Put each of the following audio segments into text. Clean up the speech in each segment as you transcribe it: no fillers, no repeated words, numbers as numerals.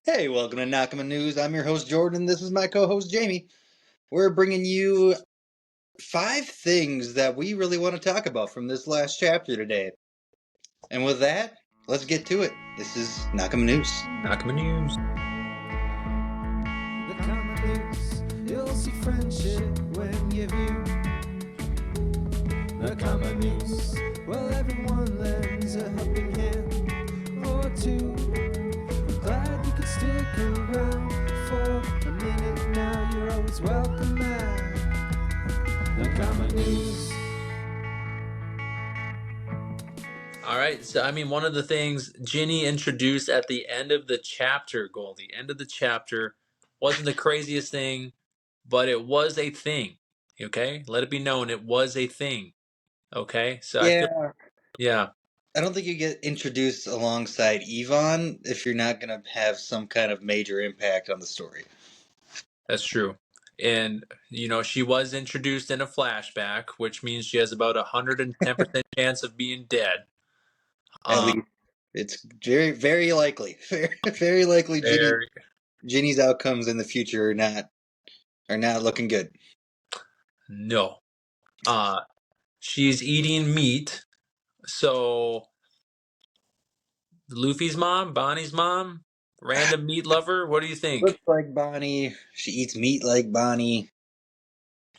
Hey, welcome to Nakama News. I'm your host, Jordan. This is my co host, Jamie. We're bringing you 5 things that we really want to talk about from this last chapter today. And with that, let's get to it. This is Nakama News. Nakama News. Nakama News, you'll see friendship when you view Nakama News. Well, everyone lends a helping hand or two. I'm glad you could stick around for a minute now. You're always welcome back. Nakama News. All right, so one of the things Ginny introduced at the end of the chapter, Goldie, end of the chapter, wasn't the craziest thing, but it was a thing. Okay, let it be known, it was a thing. Okay, so I feel, yeah, I don't think you get introduced alongside Yvonne if you're not going to have some kind of major impact on the story. that's true. And she was introduced in a flashback, which means she has about 110% chance of being dead. At least it's very, very likely. Very likely Very, Ginny's outcomes in the future are not looking good. no. She's eating meat, so Luffy's mom, Bonnie's mom, random meat lover. What do you think? Looks like Bonnie. She eats meat like Bonnie.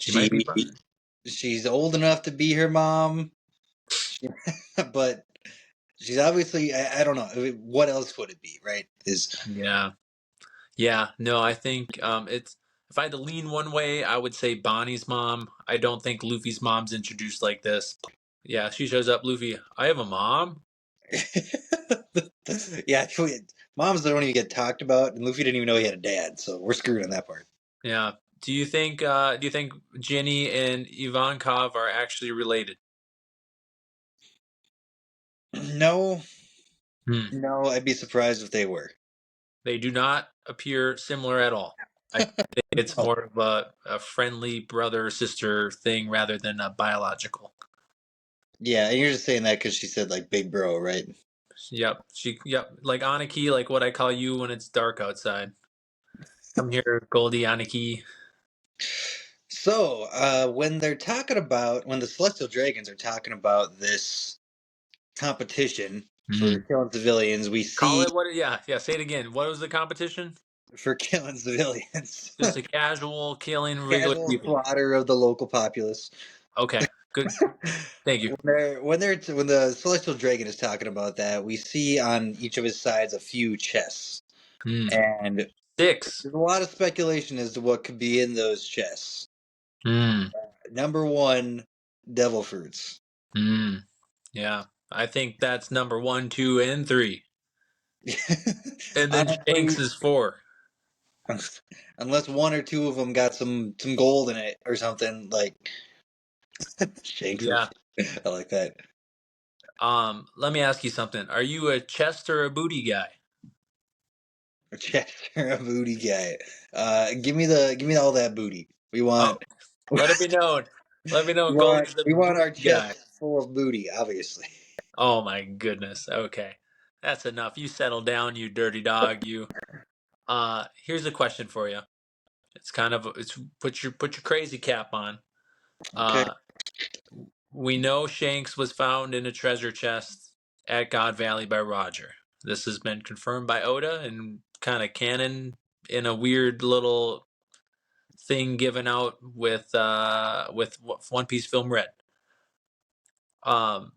She might be She Bonnie. she's old enough to be her mom, but she's obviously I don't know. What else would it be, right? Yeah. No, I think it's. If I had to lean one way, I would say Bonnie's mom. I don't think Luffy's mom's introduced like this. Yeah, she shows up. Luffy, I have a mom. Yeah, moms don't even get talked about, and Luffy didn't even know he had a dad, so we're screwed on that part. Yeah. Do you think? Ginny and Ivankov are actually related? No, Hmm. no, I'd be surprised if they were. They do not appear similar at all. I think it's Oh, more of a friendly brother sister thing rather than a biological. yeah, and you're just saying that because she said like big bro, right? Yep. Like Aniki, like what I call you when it's dark outside. Come here, Goldie Aniki. So, when the Celestial Dragons are talking about this competition for Mm. killing civilians, we Call see it what? Yeah. Say it again. What was the competition? for killing civilians, Just a casual killing regular casual people. slaughter of the local populace. Okay. Good. Thank you. When the Celestial Dragon is talking about that, we see on each of his sides a few chests, Mm. and 6. there's a lot of speculation as to what could be in those chests. Mm. Number one, devil fruits. Mm. Yeah. I think that's number 1, 2, and 3. And then Shanks Honestly, is 4. unless one or two of them got some gold in it or something like Shanks. Yeah. I like that. Let me ask you something. Are you a chest or a booty guy? Chester, a booty guy. Give me all that booty. We Oh, want let it be known. Let me know we want Goldie's a we want booty our guy. chests full of booty, obviously. Oh my goodness. Okay. That's enough. You settle down, you dirty dog, you. Here's a question for you. It's put your crazy cap on. Okay. Uh we know Shanks was found in a treasure chest at God Valley by Roger. This has been confirmed by Oda and kind of canon in a weird little thing given out with One Piece Film Red. Um,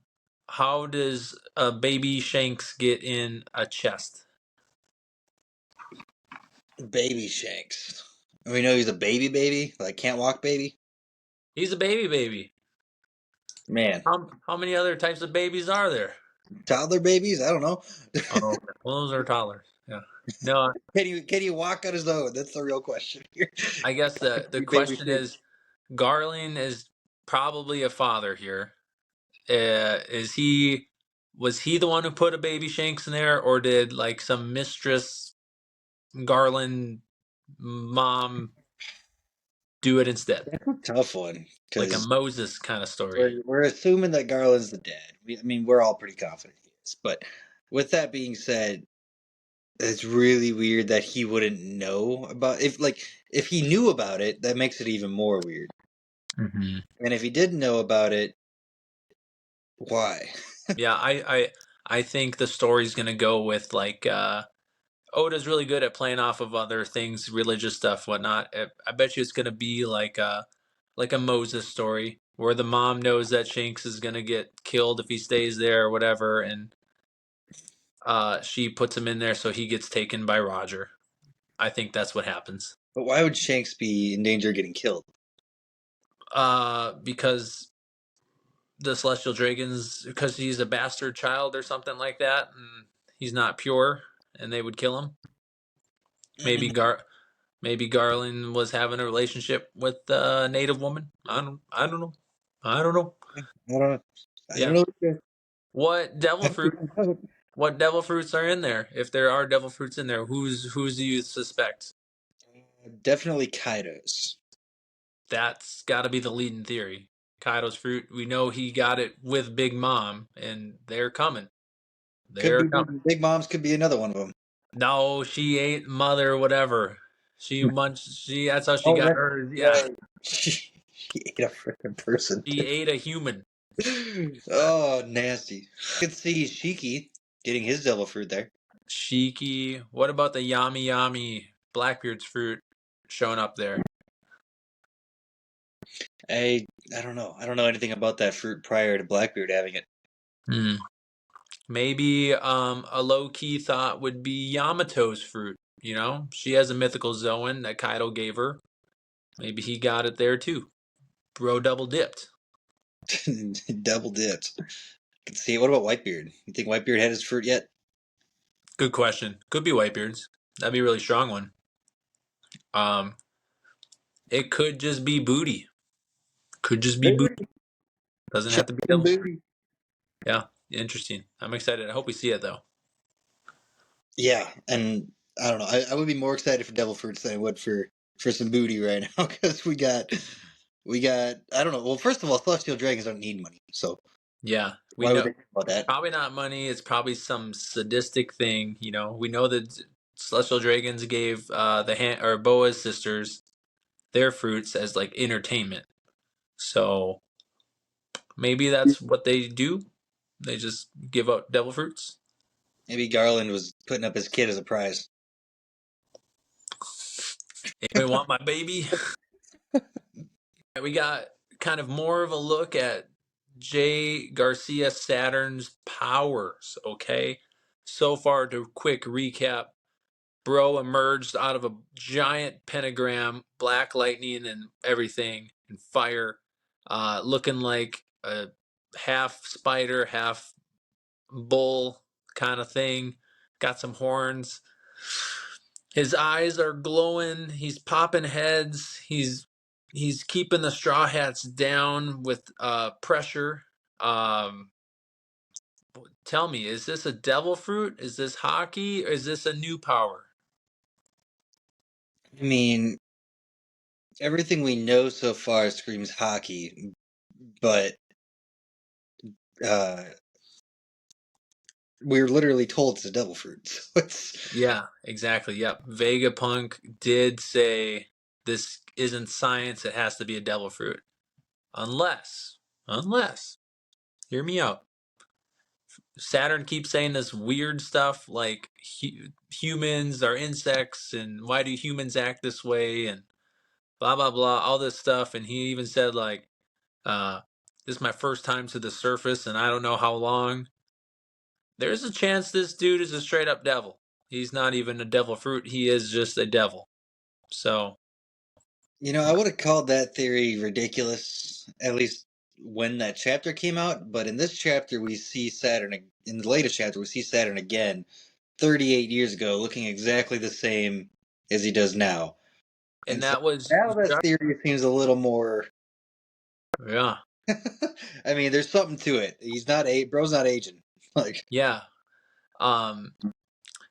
how does a baby Shanks get in a chest? Baby Shanks. We know he's a baby, like can't walk baby. He's a baby. Man, How many other types of babies are there? toddler babies. I don't know. Oh, well, those are toddlers. Yeah. No, Can you walk on his own? That's the real question here. I guess the Baby question Shanks. is, Garland is probably a father here. Is he? Was he the one who put a baby Shanks in there, or did like some mistress Garland mom do it instead? That's a tough one Like a because Moses kind of story. we're assuming that Garland's the dad. I mean, we're all pretty confident he is. But with that being said, it's really weird that he wouldn't know about if he knew about it, that makes it even more weird. Mm-hmm. And if he didn't know about it, why? Yeah, I think the story's gonna go with like Oda's really good at playing off of other things, religious stuff, whatnot. I bet you it's gonna be like a Moses story where the mom knows that Shanks is gonna get killed if he stays there or whatever, and she puts him in there so he gets taken by Roger. I think that's what happens. But why would Shanks be in danger of getting killed? Because the Celestial Dragons, because he's a bastard child or something like that, and he's not pure, and they would kill him. Maybe maybe Garland was having a relationship with a native woman. I don't know. I don't know. I don't know. I don't Yeah. know. What devil fruit? What devil fruits are in there? If there are devil fruits in there, who's do you suspect? Definitely Kaidos. That's got to be the leading theory. Kaido's fruit. We know he got it with Big Mom, and they're coming. Could They're be coming. Big Mom's. Could be another one of them. No, she ate mother whatever. She munched. She that's how she Oh, got that's hers. Yeah, right. She ate a freaking person. she ate a human. Oh, nasty. I could see Shiki getting his devil fruit there. Shiki. What about the Yami Yami Blackbeard's fruit showing up there? I don't know. I don't know anything about that fruit prior to Blackbeard having it. Hmm. Maybe a low key thought would be Yamato's fruit. You know, she has a mythical Zoan that Kaido gave her. Maybe he got it there too. Bro double dipped. Double dipped. I can see it. What about Whitebeard? You think Whitebeard had his fruit yet? Good question. Could be Whitebeard's. That'd be a really strong one. Um, it could just be booty. Could just be booty. Booty. Doesn't have to be Chocolate devil's fruit. booty. Yeah, interesting. I'm excited. I hope we see it though. Yeah, and I don't know. I would be more excited for devil fruits than I would for some booty right now because we got. I don't know. Well, first of all, celestial dragons don't need money, so Yeah, we why would know. they think about that? Probably not money. It's probably some sadistic thing. You know, we know that Celestial Dragons gave the or Boa's sisters their fruits as like entertainment. So maybe that's what they do. They just give out devil fruits. Maybe Garland was putting up his kid as a prize. Anybody want my baby? We got kind of more of a look at Jay Garcia Saturn's powers. Okay, so far to quick recap. Bro emerged out of a giant pentagram, black lightning and everything, and fire, looking like a half spider, half bull kind of thing. Got some horns. His eyes are glowing. He's popping heads. He's keeping the straw hats down with pressure. Um, Tell me, is this a devil fruit? Is this hockey? Or is this a new power? I mean, everything we know so far screams hockey, but uh, we're literally told it's a devil fruit. So it's Yeah, exactly. Yep. Vegapunk did say this isn't science, it has to be a devil fruit. Unless, hear me out. Saturn keeps saying this weird stuff like humans are insects and why do humans act this way and blah blah blah, all this stuff, and he even said like uh this is my first time to the surface and I don't know how long. There's a chance this dude is a straight up devil. He's not even a devil fruit, he is just a devil. So, I would have called that theory ridiculous, at least when that chapter came out. But in this chapter, we see Saturn. In the latest chapter, we see Saturn again, 38 years ago, looking exactly the same as he does now. and And so that was now that theory seems a little more. yeah. I mean, there's something to it. He's not bro's not aging. Like, Yeah. Um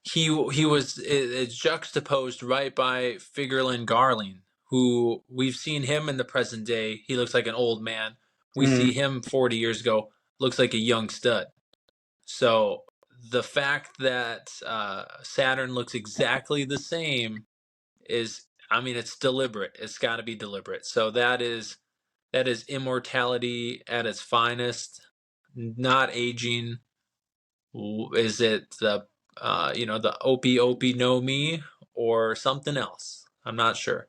he was it's juxtaposed right by Figurlin Garling, who we've seen him in the present day. He looks like an old man. We mhm. see him 40 years ago, looks like a young stud. So the fact that Saturn looks exactly the same is, I mean, it's deliberate. It's got to be deliberate. So that is immortality at its finest, not aging. Is it the the Opie Opie no mi or something else? I'm not sure.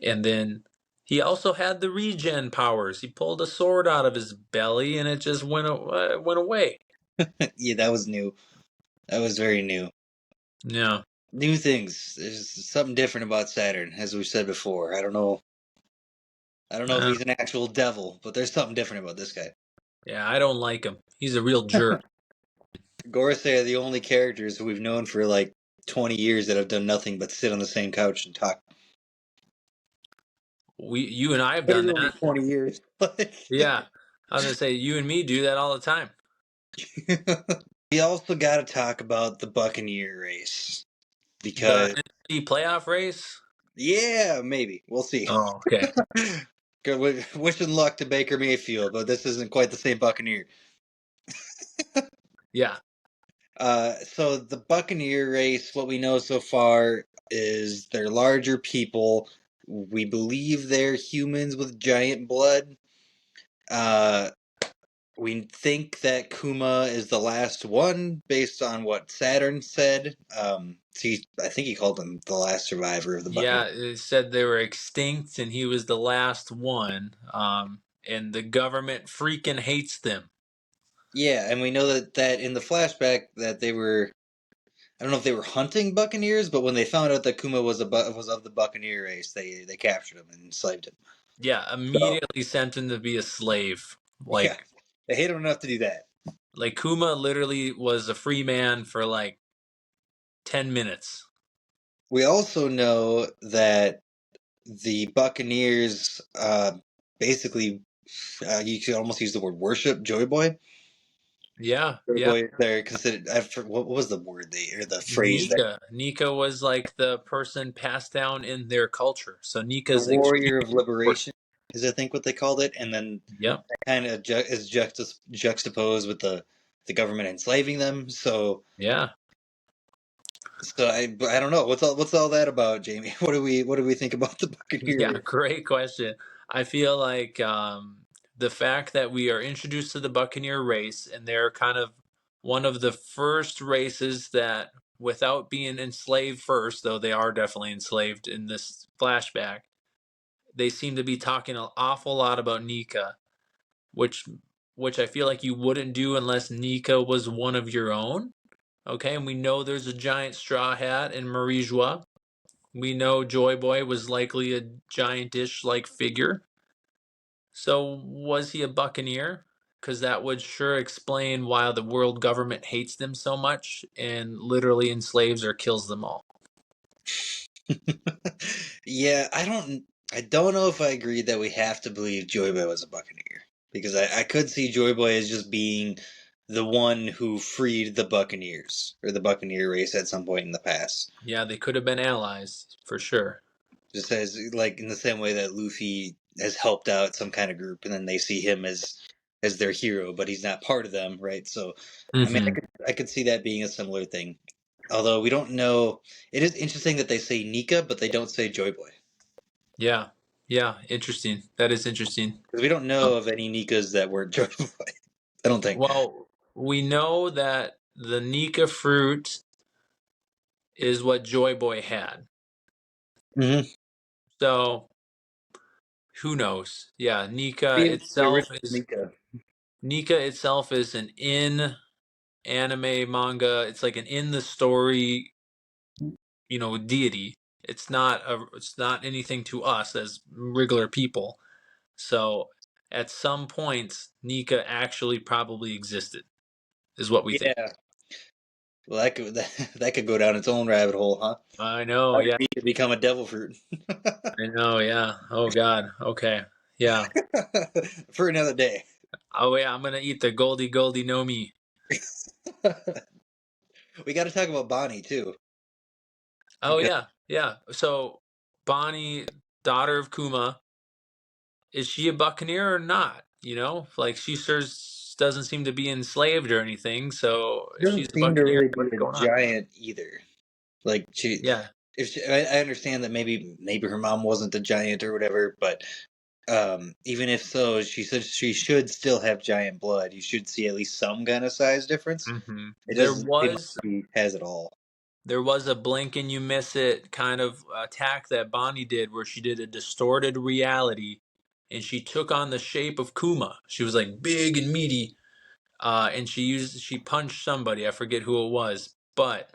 And then he also had the regen powers. He pulled a sword out of his belly, and it just went away. Yeah, that was new. That was very new. Yeah, New things. There's something different about Saturn, as we've said before. I don't know. I don't know if uh, he's an actual devil, but there's something different about this guy. yeah. I don't like him. He's a real jerk. Gorosei are the only characters we've known for like 20 years that have done nothing but sit on the same couch and talk. You and I have done Literally that. 20 years. Yeah, I was gonna say you and me do that all the time. We also got to talk about the Buccaneer race The because, NFC playoff race. yeah, maybe we'll see. Oh, okay. Wishing luck to Baker Mayfield, but this isn't quite the same Buccaneer. Yeah, So the Buccaneer race, what we know so far is they're larger people. We believe they're humans with giant blood. Uh, we think that Kuma is the last one based on what Saturn said. I think he called him the last survivor of the Buccaneer. yeah. It said they were extinct, and he was the last one. And the government freaking hates them. Yeah, and we know that in the flashback that they were, I don't know if they were hunting buccaneers, but when they found out that Kuma was of the buccaneer race, they captured him and enslaved him. Yeah, So immediately sent him to be a slave. yeah, they hate him enough to do that. Like Kuma literally was a free man for like 10 minutes. We also know that the Buccaneers basically you could almost use the word worship Joy Boy. Yeah, Joy yeah. Boy, they're considered. What was the word they or the phrase that Nika was like the person passed down in their culture. So the Nika's warrior extremely of important. liberation is I think what they called it, and then Yep. that kind of is juxtaposed with the government enslaving them. Yeah. So I don't know what's all that about, Jamie. What do we think about the Yeah, Buccaneers? great question. I feel like the fact that we are introduced to the Buccaneer race, and they're kind of one of the first races that, without being enslaved first, though they are definitely enslaved in this flashback, they seem to be talking an awful lot about Nika, which which I feel like you wouldn't do unless Nika was one of your own. Okay, and we know there's a giant straw hat in Marie Joie. We know Joy Boy was likely a giantish like figure. So was he a buccaneer? Because that would sure explain why the world government hates them so much and literally enslaves or kills them all. Yeah, I don't know if I agree that we have to believe Joy Boy was a Buccaneer because I could see Joy Boy as just being the one who freed the Buccaneers or the Buccaneer race at some point in the past. Yeah, they could have been allies for sure. Just as like in the same way that Luffy has helped out some kind of group, and then they see him as their hero, but he's not part of them, right? So, I mean, I Hmm. could I could see that being a similar thing. Although we don't know, it is interesting that they say Nika, but they don't say Joy Boy Yeah, yeah, interesting. That is interesting. because we don't know of any Nikas that weren't Joy Boy. I don't think. Well, we know that the Nika fruit is what Joy Boy had. Mm-hmm. So who knows? Yeah, Maybe it was the original Nika. Nika itself is an in anime manga. It's like an in the story, deity. It's not anything to us as regular people. So at some point, Nika actually probably existed, is what we think. Yeah. Well, that could go down its own rabbit hole, huh? I know, How did yeah. Nika become a devil fruit? I know, yeah. Oh God. Okay. Yeah. For another day. Oh yeah, I'm gonna eat the Goldie Goldie no me. We got to talk about Bonnie too, Oh because yeah, yeah. So Bonnie, daughter of Kuma, is she a buccaneer or not? Like she doesn't seem to be enslaved or anything. So She she's doesn't a seem to Buccaneer. really be What's a going on? giant either. Like Yeah. I understand that maybe her mom wasn't a giant or whatever, but even if so, she said she should still have giant blood. You should see at least some kind of size difference. Hmm. It There doesn't seem like was she has it all. there was a blink and you miss it kind of attack that Bonnie did, where she did a distorted reality, and she took on the shape of Kuma. She was like big and meaty, and she punched somebody. I forget who it was, but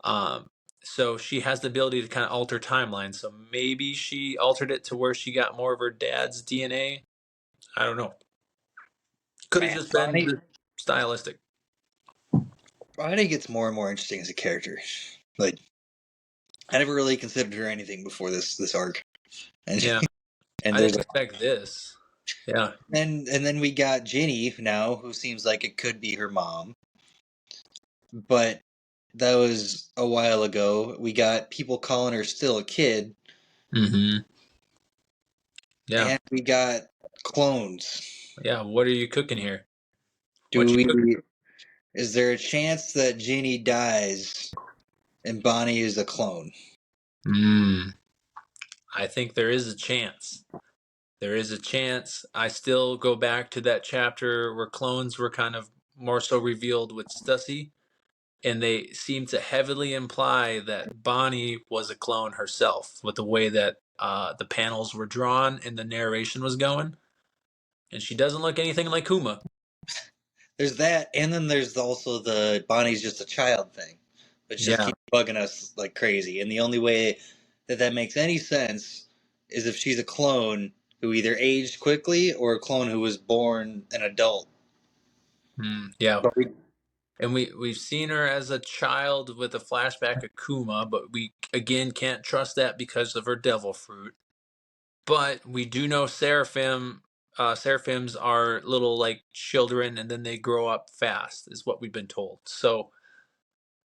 um, so she has the ability to kind of alter timelines. So maybe she altered it to where she got more of her dad's DNA. I don't know. Could have Man, just been stylistic. Bonnie gets more and more interesting as a character. Like I never really considered her anything before this arc, and Yeah, and I there's didn't expect this. Yeah. and then we got Ginny now, who seems like it could be her mom, but that was a while ago. We got people calling her still a kid, Mm-hmm. Yeah. and we got clones. Yeah. What are you cooking here? Do What you cooking? we? Is there a chance that Ginny dies and Bonnie is a clone? Mm, I think there is a chance. There is a chance. I still go back to that chapter where clones were kind of more so revealed with Stussy, and they seem to heavily imply that Bonnie was a clone herself with the way that the panels were drawn and the narration was going. And she doesn't look anything like Kuma. There's that, and then there's also the Bonnie's just a child thing, which just Yeah. keeps bugging us like crazy. And the only way that makes any sense is if she's a clone who either aged quickly or a clone who was born an adult. Yeah. But we, And we've seen her as a child with a flashback of Kuma, but we again can't trust that because of her devil fruit. But we do know seraphims are little like children, and then they grow up fast, is what we've been told. So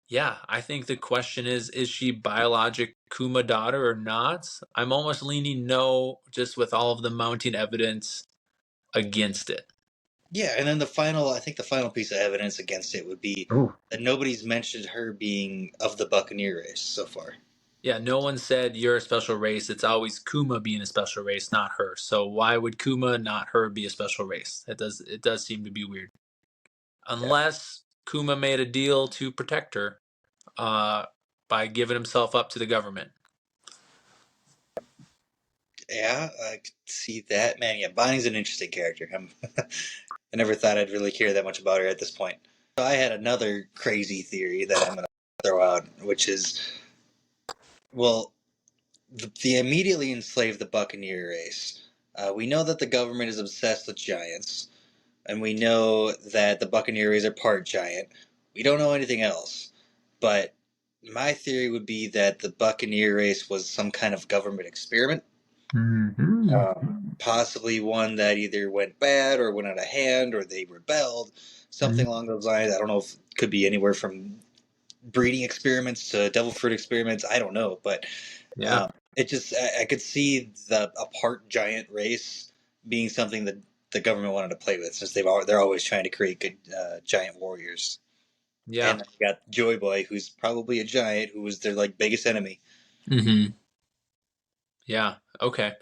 yeah, I think the question is she biologic Kuma daughter or not? I'm almost leaning no, just with all of the mounting evidence against it. yeah, and then I think the final piece of evidence against it would be Ooh. that nobody's mentioned her being of the Buccaneer race so far. Yeah, no one said you're a special race. It's always Kuma being a special race, not her. So why would Kuma, not her, be a special race? It does seem to be weird. Unless Kuma made a deal to protect her uh, by giving himself up to the government. Yeah, I could see that. Man, yeah, Bonnie's an interesting character. I never thought I'd really care that much about her at this point. So I had another crazy theory that I'm going to throw out, which is, well, the immediately enslaved the Buccaneer race. We know that the government is obsessed with giants, and we know that the Buccaneer race are part giant. We don't know anything else, but my theory would be that the Buccaneer race was some kind of government experiment. Mm-hmm. Possibly one that either went bad or went out of hand or they rebelled, something along those lines. I don't know if it could be anywhere from breeding experiments to devil fruit experiments. I don't know, but Yeah. it just I could see a part giant race being something that the government wanted to play with, since they're always trying to create good giant warriors. Yeah. And you got Joy Boy, who's probably a giant, who was their like biggest enemy. Mm-hmm. Yeah. Okay.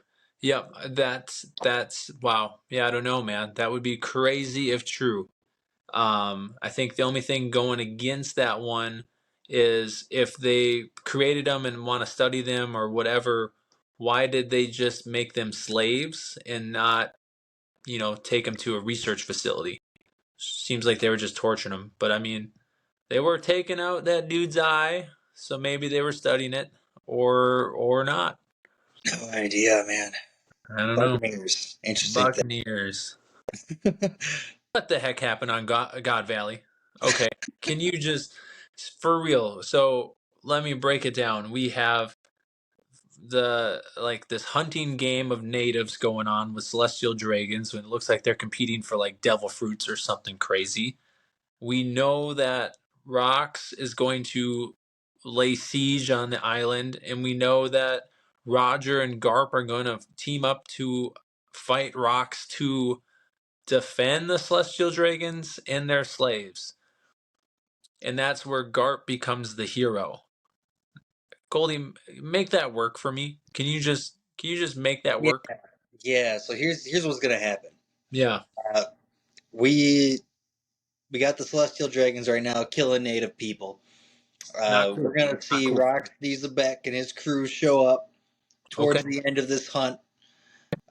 Yep. That's wow. Yeah, I don't know, man. That would be crazy if true. I think the only thing going against that one is if they created them and want to study them or whatever, why did they just make them slaves and not, take them to a research facility? Seems like they were just torturing them. But I mean, they were taking out that dude's eye, so maybe they were studying it or not. No idea, man. I don't know. Buccaneers, interesting thing. Buccaneers. What the heck happened on God Valley? Okay, can you just, for real? So let me break it down. We have this hunting game of natives going on with celestial dragons, and it looks like they're competing for like devil fruits or something crazy. We know that Rox is going to lay siege on the island, and we know that Roger and Garp are going to team up to fight Rox to defend the celestial dragons and their slaves. And that's where Garp becomes the hero. Goldie, make that work for me. Can you just make that Yeah, work? yeah. So here's what's gonna happen. Yeah, Uh, we we got the celestial dragons right now killing native people. not We're cool. gonna Not see cool. Rock Dieselbeck and his crew show up Okay. towards the end of this hunt,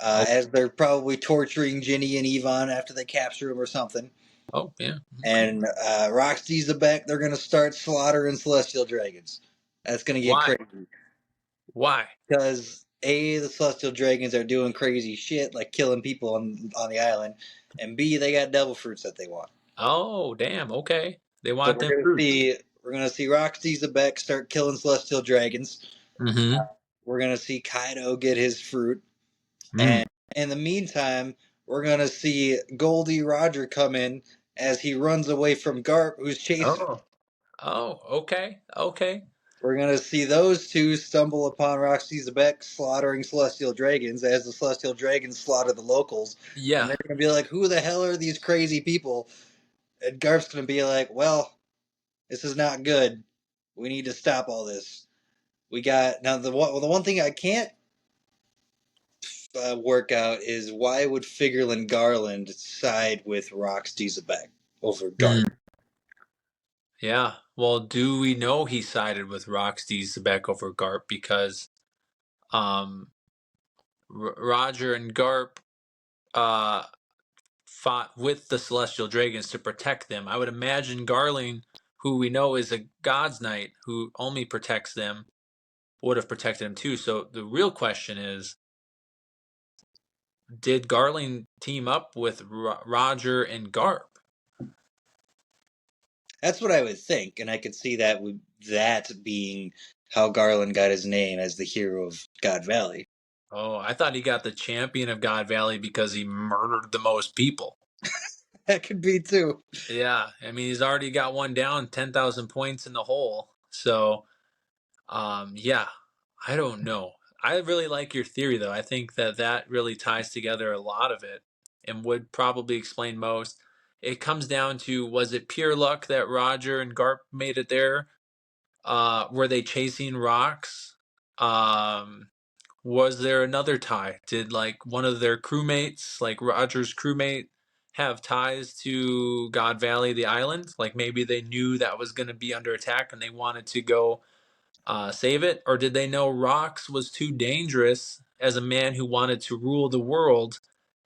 Okay. as they're probably torturing Ginny and Yvonne after they capture him or something. Oh yeah. Okay. And Rock Dieselbeck, they're gonna start slaughtering celestial dragons. That's gonna get Why? crazy Why? because the celestial dragons are doing crazy shit like killing people on the island, and B, they got devil fruits that they want. Oh damn. Okay. They So want them fruits. we're gonna see Roxy Zebek start killing celestial dragons. Mm-hmm. We're gonna see Kaido get his fruit, Mm. and in the meantime, we're gonna see Goldie Roger come in as he runs away from Garp, who's chasing. Oh. Oh. Okay. Okay. We're gonna see those two stumble upon Roxy Zebek slaughtering celestial dragons as the celestial dragons slaughter the locals, and Yeah. they're gonna be like, "Who the hell are these crazy people?" And Garp's gonna be like, "Well, this is not good. We need to stop all this." We got now the one thing I can't work out is why would Figureland Garland side with Rox Dieselbeck over Garp? Mm. Yeah. Well, do we know he sided with Roxy Zebek over Garp because um Roger and Garp uh fought with the celestial dragons to protect them. I would imagine Garling, who we know is a God's Knight who only protects them, would have protected him too. So the real question is, did Garling team up with Roger and Garp? That's what I would think, and I could see that being how Garland got his name as the hero of God Valley. Oh, I thought he got the champion of God Valley because he murdered the most people. That could be too. Yeah, I mean he's already got one down, 10,000 points in the hole. So, yeah, I don't know. I really like your theory though. I think that that really ties together a lot of it and would probably explain most. It comes down to, was it pure luck that Roger and Garp made it there? Were they chasing rocks? Um, was there another tie? Did like one of their crewmates, like Roger's crewmate, have ties to God Valley, the island? Like maybe they knew that was going to be under attack and they wanted to go save it? Or did they know Rox was too dangerous as a man who wanted to rule the world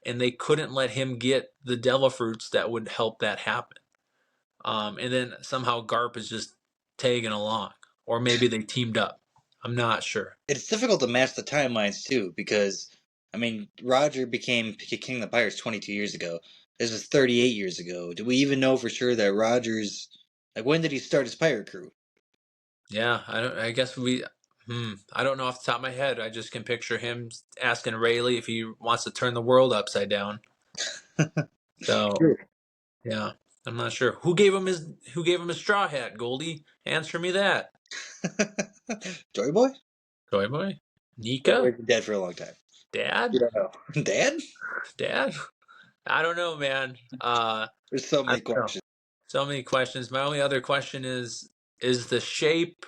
and they couldn't let him get the devil fruits that would help that happen? And then somehow Garp is just tagging along. Or maybe they teamed up. I'm not sure. It's difficult to match the timelines too, because I mean, Roger became King of the Pirates 22 years ago. This was 38 years ago. Do we even know for sure that Roger's like when did he start his pirate crew? Yeah, I don't. I guess we. I don't know off the top of my head. I just can picture him asking Rayleigh if he wants to turn the world upside down. So True. yeah, I'm not sure who gave him his straw hat. Goldie, answer me that. Joy Boy? Joy Boy, Joy Nika, Boy's been dead for a long time. You Dad, don't know. Dad? Dad. I don't know, man. There's so I many don't know. questions. So many questions. My only other question is the shape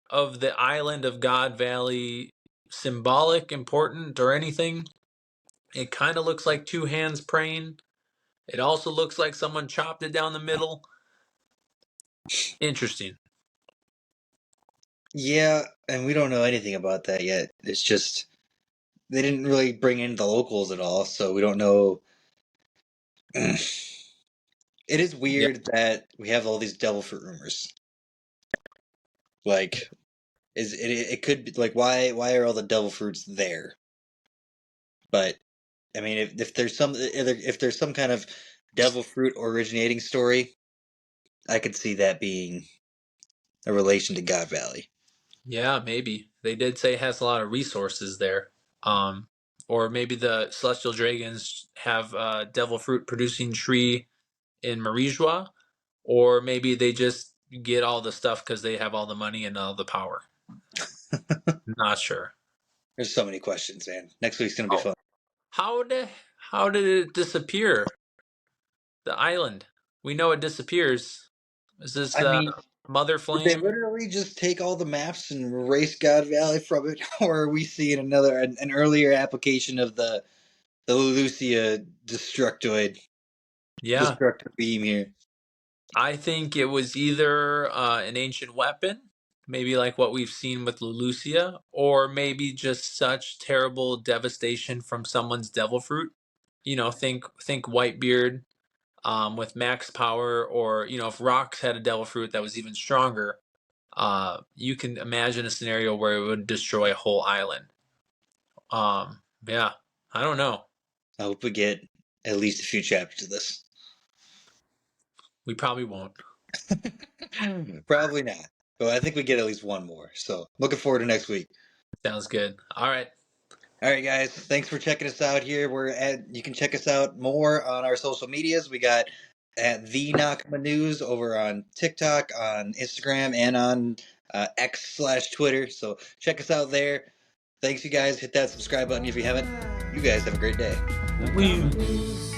of the island of God Valley symbolic, important, or anything? It kind of looks like two hands praying. It also looks like someone chopped it down the middle. Interesting. Yeah, and we don't know anything about that yet. It's just they didn't really bring in the locals at all, so we don't know. It is Yeah. weird that we have all these devil fruit rumors. Like, is it? It could be like why are all the devil fruits there? But I mean, if there's some kind of devil fruit originating story, I could see that being a relation to God Valley. Yeah, maybe. They did say it has a lot of resources there. Um, or maybe the celestial dragons have a devil fruit producing tree in Marijua, or maybe they just get all the stuff because they have all the money and all the power. Not sure. There's so many questions, man. Next week's gonna be Oh, fun. how did how did it disappear? the island. We know it disappears. Is this I mean, Mother did they Flame? literally just take all the maps and erase God Valley from it, or are we seeing an earlier application of the Lucia Yeah, destructor beam here? I think it was either an ancient weapon, maybe like what we've seen with Lelucia, or maybe just such terrible devastation from someone's devil fruit. Think Whitebeard with max power, or if Rocks had a devil fruit that was even stronger. You can imagine a scenario where it would destroy a whole island. Yeah, I don't know. I hope we get at least a few chapters of this. We probably won't. Probably not, but I think we get at least one more. So looking forward to next week. Sounds good. All right. All right, guys. Thanks for checking us out here. You can check us out more on our social medias. We got at the Nakama News over on TikTok, on Instagram, and on X/Twitter. So check us out there. Thanks, you guys. Hit that subscribe button if you haven't. You guys have a great day. Nakama News.